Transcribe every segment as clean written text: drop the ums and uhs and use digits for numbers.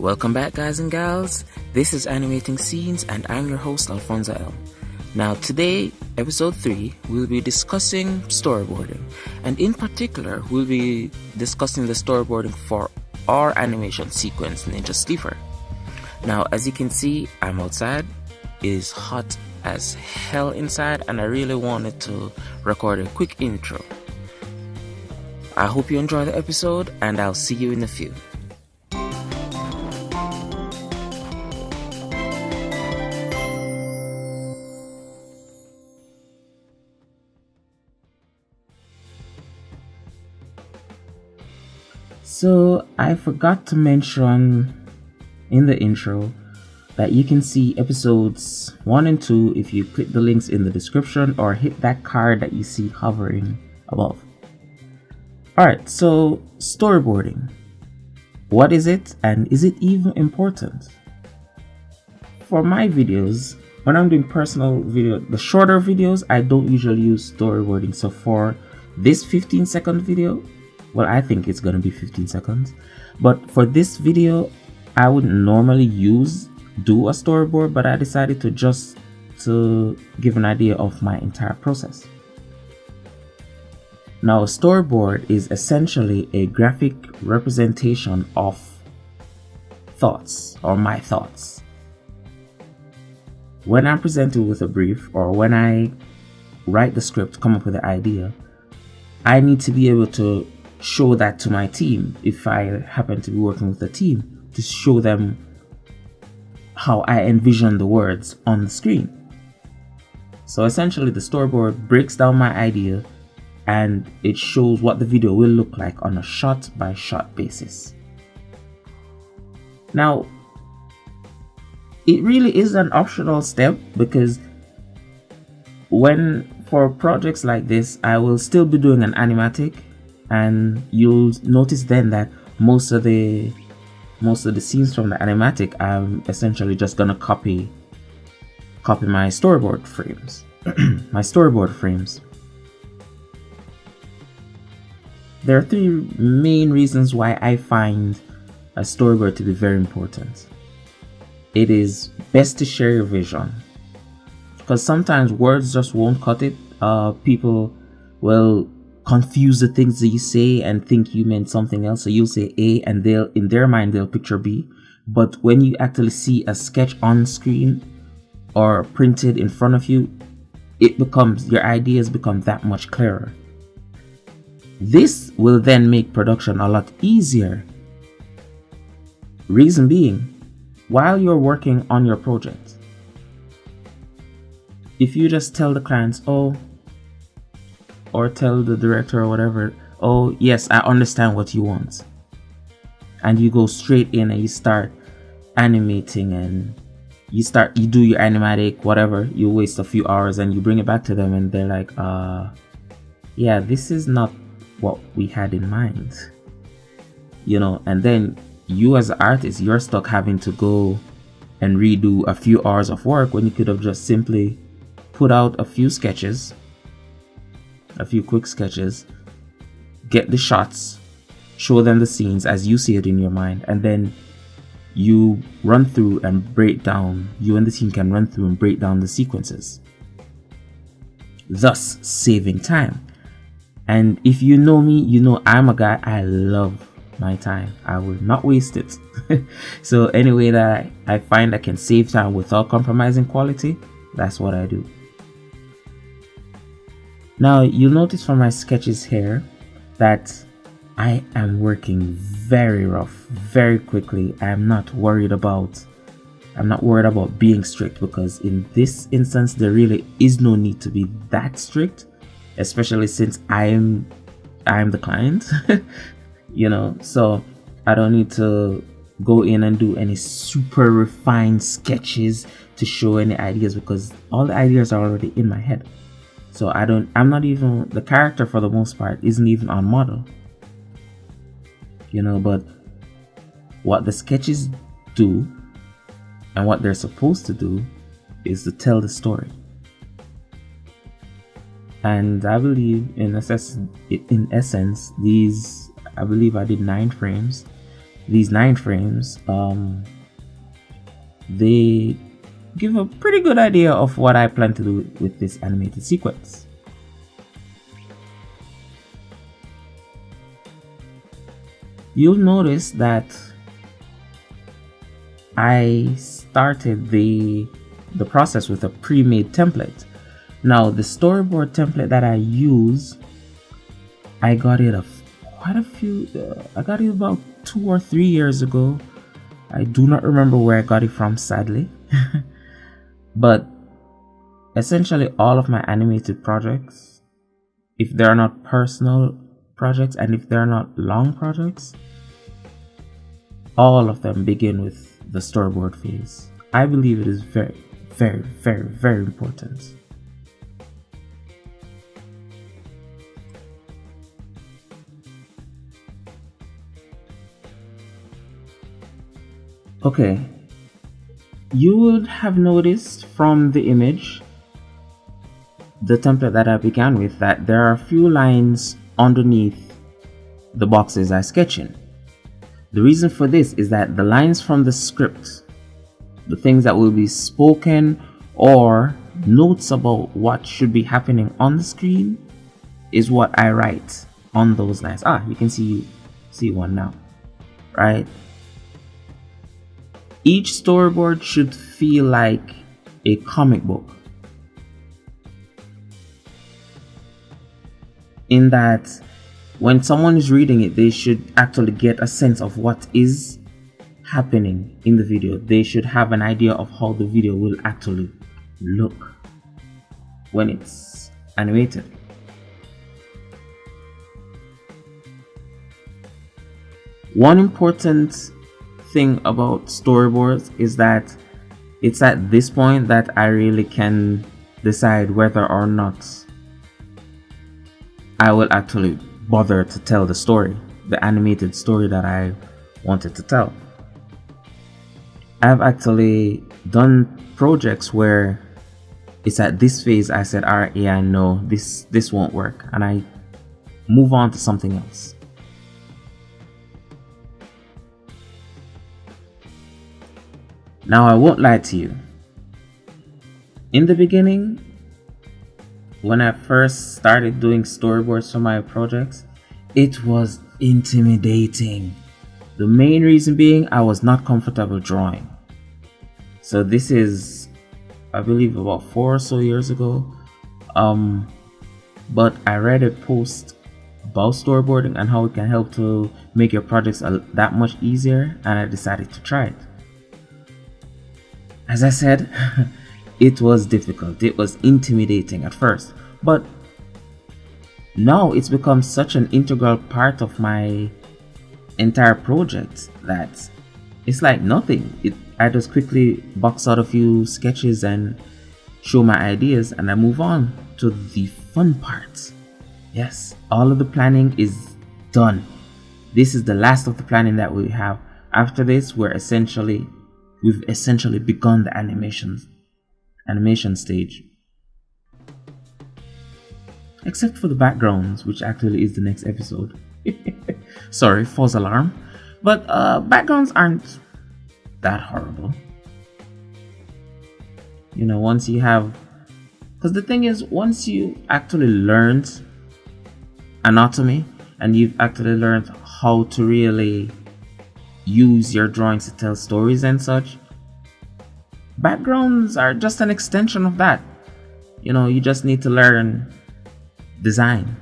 Welcome back, guys and gals. This is Animating Scenes and I'm your host, Alphonso. Now today, episode 3, we'll be discussing storyboarding, and in particular, we'll be discussing the storyboarding for our animation sequence, Ninja Sleeper. Now, as you can see, I'm outside. It is hot as hell inside, and I really wanted to record a quick intro. I hope you enjoy the episode, and I'll see you in a few. So I forgot to mention in the intro that you can see episodes 1 and 2 if you click the links in the description or hit that card that you see hovering above. Alright, so storyboarding. What is it, and is it even important? For my videos, when I'm doing personal video, the shorter videos, I don't usually use storyboarding. So for this 15-second video, well, I think it's gonna be 15 seconds, but for this video I wouldn't normally do a storyboard, but I decided to just to give an idea of my entire process. Now, a storyboard is essentially a graphic representation of thoughts, or my thoughts. When I'm presented with a brief, or when I write the script, come up with the idea, I need to be able to show that to my team, if I happen to be working with a team, to show them how I envision the words on the screen. So essentially the storyboard breaks down my idea and it shows what the video will look like on a shot by shot basis. Now, it really is an optional step, because for projects like this, I will still be doing an animatic, and you'll notice then that most of the scenes from the animatic, I'm essentially just gonna copy my storyboard frames. There are 3 main reasons why I find a storyboard to be very important. It is best to share your vision, because sometimes words just won't cut it. People will confuse the things that you say and think you meant something else. So you'll say A and in their mind they'll picture B. But when you actually see a sketch on screen or printed in front of you, your ideas become that much clearer. This will then make production a lot easier. Reason being, while you're working on your project, if you just tell the clients, or tell the director or whatever, oh yes, I understand what you want, and you go straight in and you start animating and you do your animatic, whatever, you waste a few hours and you bring it back to them and they're like, yeah, this is not what we had in mind, and then you as an artist, you're stuck having to go and redo a few hours of work when you could have just simply put out a few quick sketches, get the shots, show them the scenes as you see it in your mind, and then you run through and break down, you and the team can run through and break down the sequences, thus saving time. And if you know me, you know I'm a guy, I love my time. I will not waste it. So any way that I find I can save time without compromising quality, that's what I do. Now, you'll notice from my sketches here that I am working very rough, very quickly. I'm not worried about being strict, because in this instance there really is no need to be that strict, especially since I'm the client. So I don't need to go in and do any super refined sketches to show any ideas, because all the ideas are already in my head. So the character for the most part isn't even on model, but what the sketches do and what they're supposed to do is to tell the story. And I believe in essence, these, I believe I did 9 frames, these 9 frames, they give a pretty good idea of what I plan to do with this animated sequence. You'll notice that I started the process with a pre-made template. Now the storyboard template that I use, I got it I got it about 2 or 3 years ago. I do not remember where I got it from, sadly. But essentially all of my animated projects, if they're not personal projects and if they're not long projects, all of them begin with the storyboard phase. I believe it is very, very, very, very important. Okay, you would have noticed from the image, the template that I began with, that there are a few lines underneath the boxes I sketch in. The reason for this is that the lines from the script, the things that will be spoken or notes about what should be happening on the screen, is what I write on those lines. You can see one now, right? Each storyboard should feel like a comic book, in that when someone is reading it, they should actually get a sense of what is happening in the video. They should have an idea of how the video will actually look when it's animated. One important thing about storyboards is that it's at this point that I really can decide whether or not I will actually bother to tell the story, the animated story that I wanted to tell. I've actually done projects where it's at this phase I said, alright, yeah, no, this won't work, and I move on to something else. Now, I won't lie to you. In the beginning, when I first started doing storyboards for my projects, it was intimidating. The main reason being I was not comfortable drawing. So this is, I believe, about 4 or so years ago. But I read a post about storyboarding and how it can help to make your projects that much easier, and I decided to try it. As I said, it was difficult. It was intimidating at first, but now it's become such an integral part of my entire project that it's like nothing. I just quickly box out a few sketches and show my ideas, and I move on to the fun part. Yes, all of the planning is done. This is the last of the planning that we have. After this, we've essentially begun the animation stage. Except for the backgrounds, which actually is the next episode. Sorry, false alarm. But backgrounds aren't that horrible. You know, once you have, because the thing is, once you actually learned anatomy and you've actually learned how to really use your drawings to tell stories and such, backgrounds are just an extension of that. You know, you just need to learn design.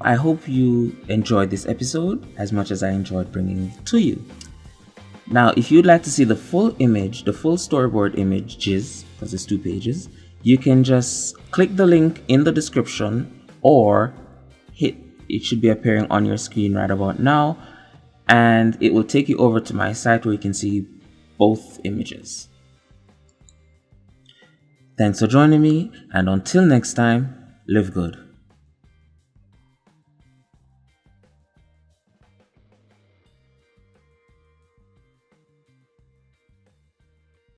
I hope you enjoyed this episode as much as I enjoyed bringing it to you. Now, if you'd like to see the full image, the full storyboard images, because it's 2 pages, you can just click the link in the description, or it should be appearing on your screen right about now, and it will take you over to my site where you can see both images. Thanks for joining me, and until next time, live good.